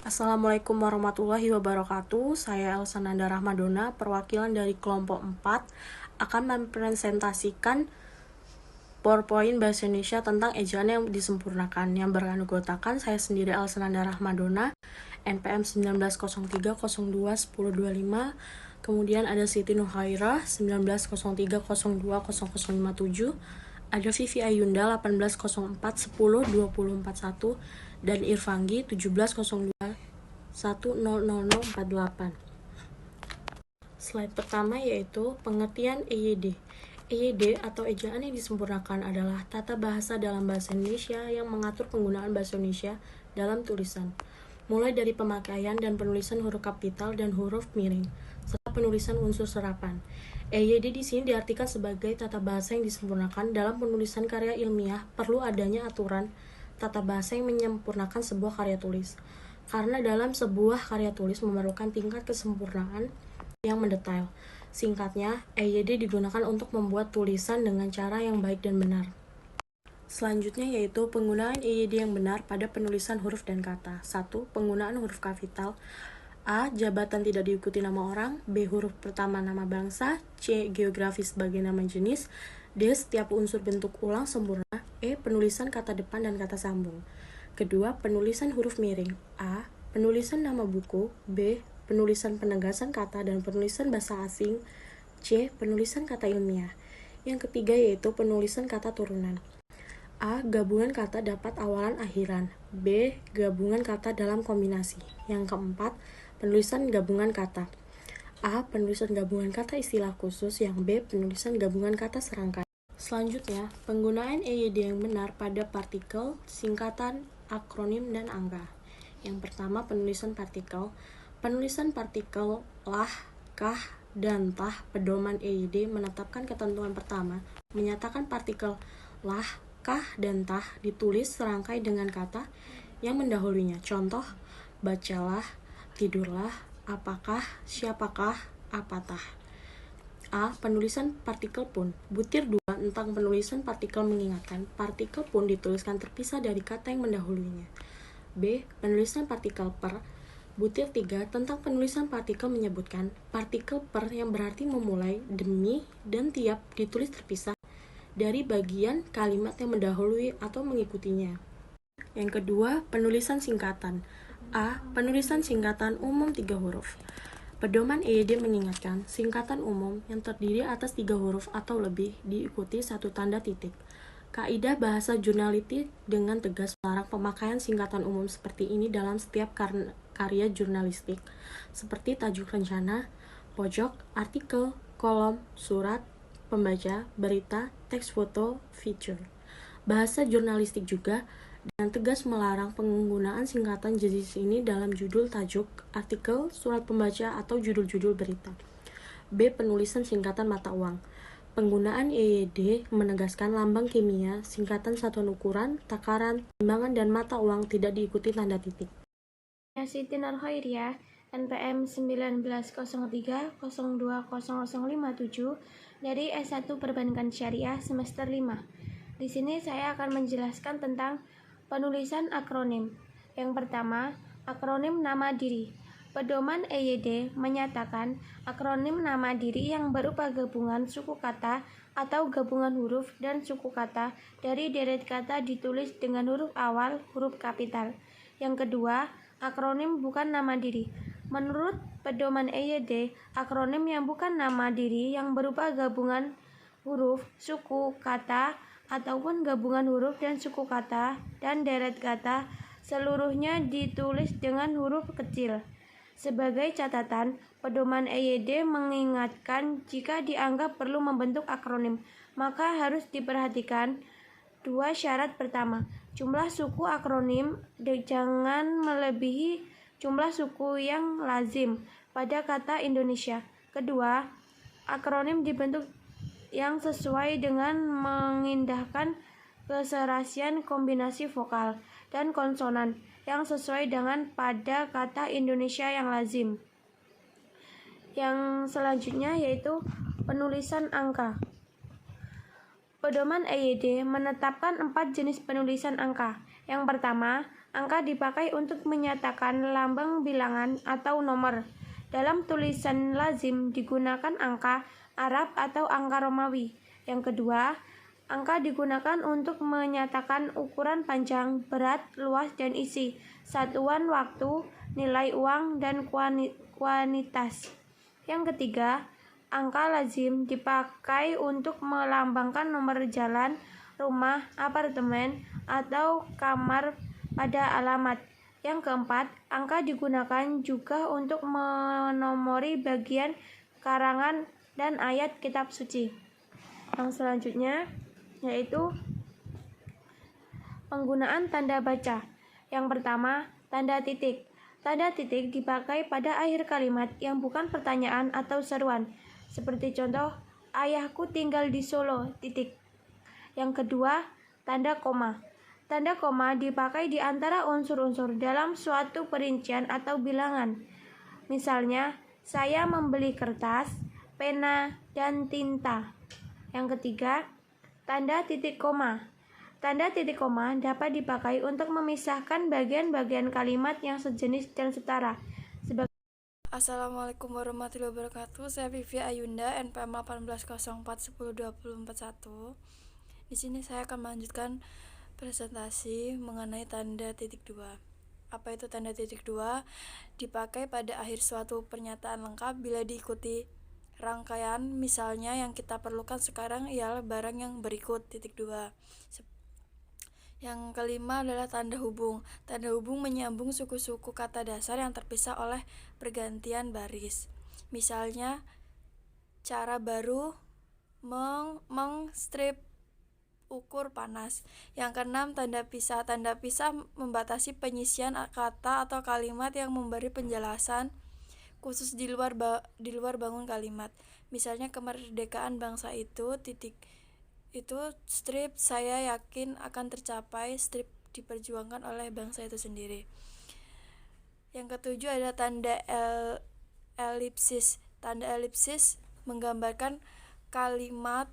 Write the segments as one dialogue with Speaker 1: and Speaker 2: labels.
Speaker 1: Assalamualaikum warahmatullahi wabarakatuh. Saya Elsa Nanda Rahmadona, perwakilan dari kelompok 4, akan mempresentasikan PowerPoint Bahasa Indonesia tentang ejaan yang disempurnakan, yang beranggotakan saya sendiri Elsa Nanda Rahmadona, NPM 1903021025, kemudian ada Siti Nuhairah 1903020057, ada Vivi Ayunda 1804102041, dan Irfangi 1702100048. Slide pertama yaitu pengertian EYD. EYD atau ejaan yang disempurnakan adalah tata bahasa dalam bahasa Indonesia yang mengatur penggunaan bahasa Indonesia dalam tulisan, mulai dari pemakaian dan penulisan huruf kapital dan huruf miring, serta penulisan unsur serapan. EYD di sini diartikan sebagai tata bahasa yang disempurnakan dalam penulisan karya ilmiah. Perlu adanya aturan tata bahasa yang menyempurnakan sebuah karya tulis, karena dalam sebuah karya tulis memerlukan tingkat kesempurnaan yang mendetail. Singkatnya, EYD digunakan untuk membuat tulisan dengan cara yang baik dan benar. Selanjutnya yaitu penggunaan EYD yang benar pada penulisan huruf dan kata. 1. Penggunaan huruf kapital. A. Jabatan tidak diikuti nama orang. B. Huruf pertama nama bangsa. C. Geografis sebagai nama jenis. D. Setiap unsur bentuk ulang sempurna. E. Penulisan kata depan dan kata sambung. Kedua, penulisan huruf miring. A. Penulisan nama buku. B. Penulisan penegasan kata dan penulisan bahasa asing. C. Penulisan kata ilmiah. Yang ketiga yaitu penulisan kata turunan. A. Gabungan kata dapat awalan akhiran. B. Gabungan kata dalam kombinasi. Yang keempat, penulisan gabungan kata. A. Penulisan gabungan kata istilah khusus. Yang B. Penulisan gabungan kata serangkai. Selanjutnya, penggunaan EYD yang benar pada partikel, singkatan, akronim, dan angka. Yang pertama, penulisan partikel. Penulisan partikel lah, kah, dan tah pedoman EYD menetapkan ketentuan pertama, menyatakan partikel lah, kah, dan tah ditulis serangkai dengan kata yang mendahulunya. Contoh, bacalah, tidurlah, apakah, siapakah, apatah. A. Penulisan partikel pun. Butir 2 tentang penulisan partikel mengingatkan partikel pun dituliskan terpisah dari kata yang mendahulunya. B. Penulisan partikel per. Butir 3 tentang penulisan partikel menyebutkan partikel per yang berarti memulai, demi, dan tiap ditulis terpisah dari bagian kalimat yang mendahului atau mengikutinya. Yang kedua, penulisan singkatan. A. Penulisan singkatan umum 3 huruf. Pedoman EYD mengingatkan singkatan umum yang terdiri atas 3 huruf atau lebih diikuti 1 tanda titik. Kaidah bahasa jurnalistik dengan tegas melarang pemakaian singkatan umum seperti ini dalam setiap karya jurnalistik, seperti tajuk rencana, pojok, artikel, kolom, surat, pembaca, berita, teks foto, feature. Bahasa jurnalistik juga dengan tegas melarang penggunaan singkatan jenis ini dalam judul tajuk, artikel, surat pembaca, atau judul-judul berita. B. Penulisan singkatan mata uang. Penggunaan EYD menegaskan lambang kimia, singkatan satuan ukuran, takaran, timbangan, dan mata uang tidak diikuti tanda titik.
Speaker 2: Siti Nuhairah, NPM 1903020057 dari S1 Perbankan Syariah semester 5. Di sini saya akan menjelaskan tentang penulisan akronim. Yang pertama, akronim nama diri. Pedoman EYD menyatakan akronim nama diri yang berupa gabungan suku kata atau gabungan huruf dan suku kata dari deret kata ditulis dengan huruf awal huruf kapital. Yang kedua, akronim bukan nama diri. Menurut pedoman EYD, akronim yang bukan nama diri yang berupa gabungan huruf, suku, kata, ataupun gabungan huruf dan suku kata dan deret kata seluruhnya ditulis dengan huruf kecil. Sebagai catatan, pedoman EYD mengingatkan jika dianggap perlu membentuk akronim, maka harus diperhatikan 2 syarat. Pertama, jumlah suku akronim jangan melebihi jumlah suku yang lazim pada kata Indonesia. Kedua, akronim dibentuk yang sesuai dengan mengindahkan keserasian kombinasi vokal dan konsonan yang sesuai dengan pada kata Indonesia yang lazim. Yang selanjutnya yaitu penulisan angka. Pedoman EYD menetapkan 4 jenis penulisan angka. Yang pertama, Angka dipakai untuk menyatakan lambang bilangan atau nomor. Dalam tulisan lazim digunakan angka Arab atau angka Romawi. Yang kedua, angka digunakan untuk menyatakan ukuran panjang, berat, luas, dan isi, satuan waktu, nilai uang, dan kuantitas. Yang ketiga, angka lazim dipakai untuk melambangkan nomor jalan, rumah, apartemen, atau kamar pada alamat. Yang keempat, angka digunakan juga untuk menomori bagian karangan dan ayat kitab suci. Yang selanjutnya yaitu penggunaan tanda baca. Yang pertama, tanda titik. Tanda titik dipakai pada akhir kalimat yang bukan pertanyaan atau seruan. Seperti contoh, ayahku tinggal di Solo, titik. Yang kedua, tanda koma. Tanda koma dipakai di antara unsur-unsur dalam suatu perincian atau bilangan. Misalnya, saya membeli kertas, pena, dan tinta. Yang ketiga, tanda titik koma. Tanda titik koma dapat dipakai untuk memisahkan bagian-bagian kalimat yang sejenis dan setara.
Speaker 3: Assalamualaikum warahmatullahi wabarakatuh. Saya Vivi Ayunda, NPM 1804102041. Di sini saya akan melanjutkan presentasi mengenai tanda titik dua. Apa itu tanda titik dua? Dipakai pada akhir suatu pernyataan lengkap bila diikuti rangkaian. Misalnya yang kita perlukan sekarang ialah barang yang berikut, titik dua. Yang kelima adalah tanda hubung. Tanda hubung menyambung suku-suku kata dasar yang terpisah oleh pergantian baris. Misalnya, cara baru mengstrip ukur panas. Yang keenam, tanda pisah. Tanda pisah membatasi penyisian kata atau kalimat yang memberi penjelasan khusus di luar bangun kalimat. Misalnya, kemerdekaan bangsa itu, titik itu strip saya yakin akan tercapai, strip diperjuangkan oleh bangsa itu sendiri. Yang ketujuh ada tanda elipsis. Tanda elipsis menggambarkan kalimat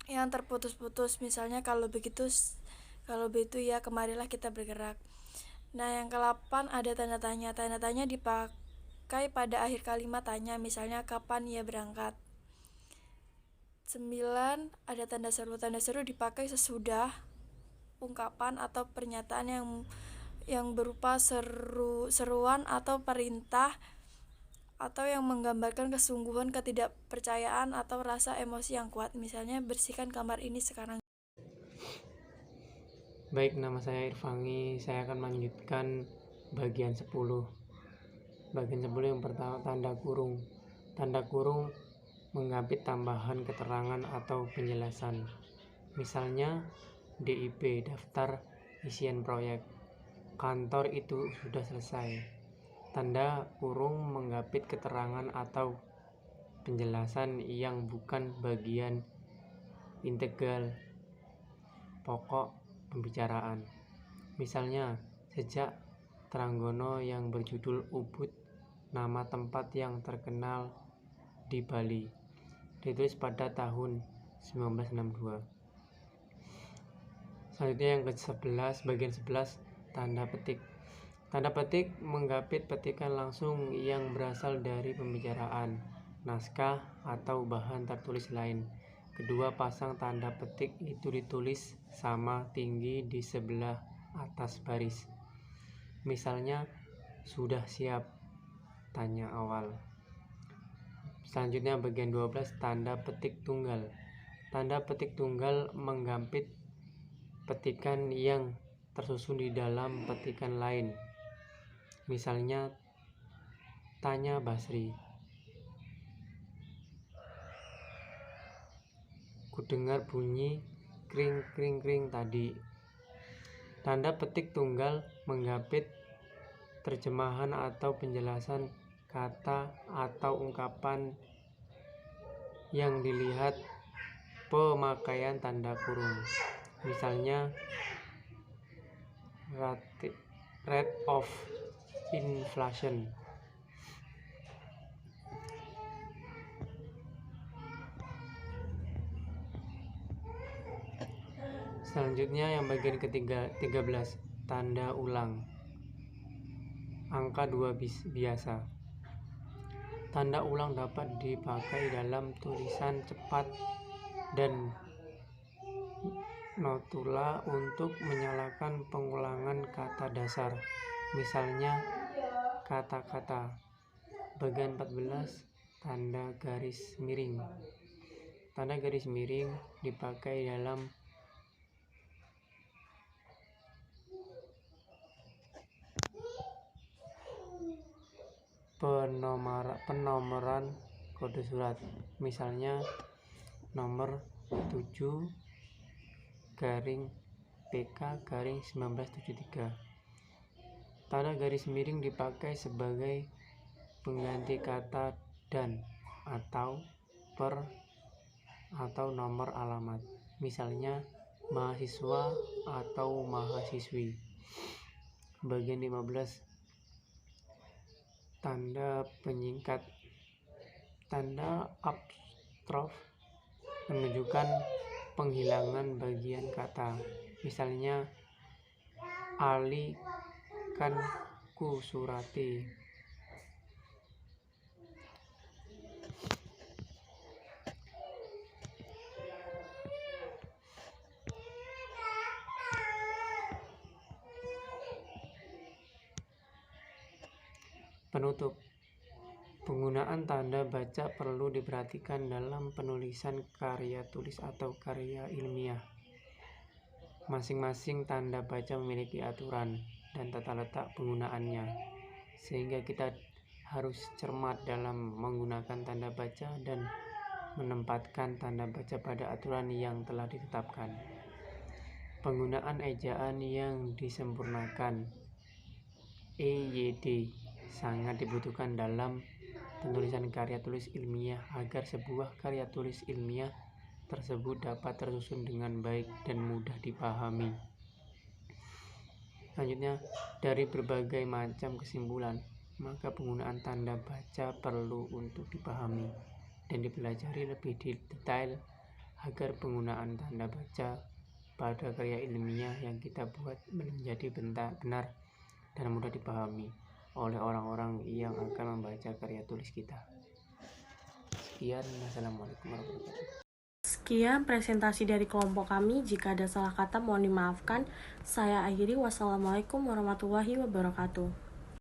Speaker 3: yang terputus-putus. Misalnya kalau begitu ya kemarilah kita bergerak. Nah, yang ke-8 ada tanda tanya. Tanda tanya dipakai pada akhir kalimat tanya, misalnya kapan ia berangkat. 9 ada tanda seru. Tanda seru dipakai sesudah ungkapan atau pernyataan yang berupa seruan atau perintah, atau yang menggambarkan kesungguhan, ketidakpercayaan, atau rasa emosi yang kuat. Misalnya, bersihkan kamar ini sekarang.
Speaker 4: Baik, nama saya Irfangi. Saya akan melanjutkan bagian 10. Bagian 10 yang pertama, tanda kurung. Tanda kurung menggapit tambahan keterangan atau penjelasan. Misalnya, DIP, daftar isian proyek. Kantor itu sudah selesai. Tanda kurung menggapit keterangan atau penjelasan yang bukan bagian integral pokok pembicaraan. Misalnya, sejak Tranggono yang berjudul Ubud, nama tempat yang terkenal di Bali, ditulis pada tahun 1962. Selanjutnya yang ke-11, bagian 11, tanda petik. Tanda petik menggapit petikan langsung yang berasal dari pembicaraan, naskah, atau bahan tertulis lain. Kedua pasang tanda petik itu ditulis sama tinggi di sebelah atas baris. Misalnya, sudah siap? Tanya awal. Selanjutnya bagian 12, tanda petik tunggal. Tanda petik tunggal menggapit petikan yang tersusun di dalam petikan lain. Misalnya, tanya Basri. Kudengar bunyi kring kring kring tadi. Tanda petik tunggal menggapit terjemahan atau penjelasan kata atau ungkapan yang dilihat pemakaian tanda kurung. Misalnya, rate of inflation. Selanjutnya yang bagian ketiga 13, tanda ulang. Angka 2 biasa. Tanda ulang dapat dipakai dalam tulisan cepat dan notula untuk menyalakan pengulangan kata dasar. Misalnya kata-kata. Bagian 14, tanda garis miring. Tanda garis miring dipakai dalam penomoran kode surat. Misalnya nomor 7 garing PK garing 1973. Tanda garis miring dipakai sebagai pengganti kata dan atau per atau nomor alamat. Misalnya mahasiswa atau mahasiswi. Bagian 15, tanda penyingkat. Tanda apostrof menunjukkan penghilangan bagian kata. Misalnya Ali kan ku surati. Penutup. Penggunaan tanda baca perlu diperhatikan dalam penulisan karya tulis atau karya ilmiah. Masing-masing tanda baca memiliki aturan dan tata letak penggunaannya, sehingga kita harus cermat dalam menggunakan tanda baca dan menempatkan tanda baca pada aturan yang telah ditetapkan. Penggunaan ejaan yang disempurnakan EYD sangat dibutuhkan dalam penulisan karya tulis ilmiah agar sebuah karya tulis ilmiah tersebut dapat tersusun dengan baik dan mudah dipahami. Selanjutnya, dari berbagai macam kesimpulan, maka penggunaan tanda baca perlu untuk dipahami dan dipelajari lebih detail agar penggunaan tanda baca pada karya ilmiah yang kita buat menjadi benar dan mudah dipahami oleh orang-orang yang akan membaca karya tulis kita. Sekian, wassalamualaikum warahmatullahi wabarakatuh.
Speaker 1: Sekian presentasi dari kelompok kami. Jika ada salah kata mohon dimaafkan. Saya akhiri. Wassalamualaikum warahmatullahi wabarakatuh.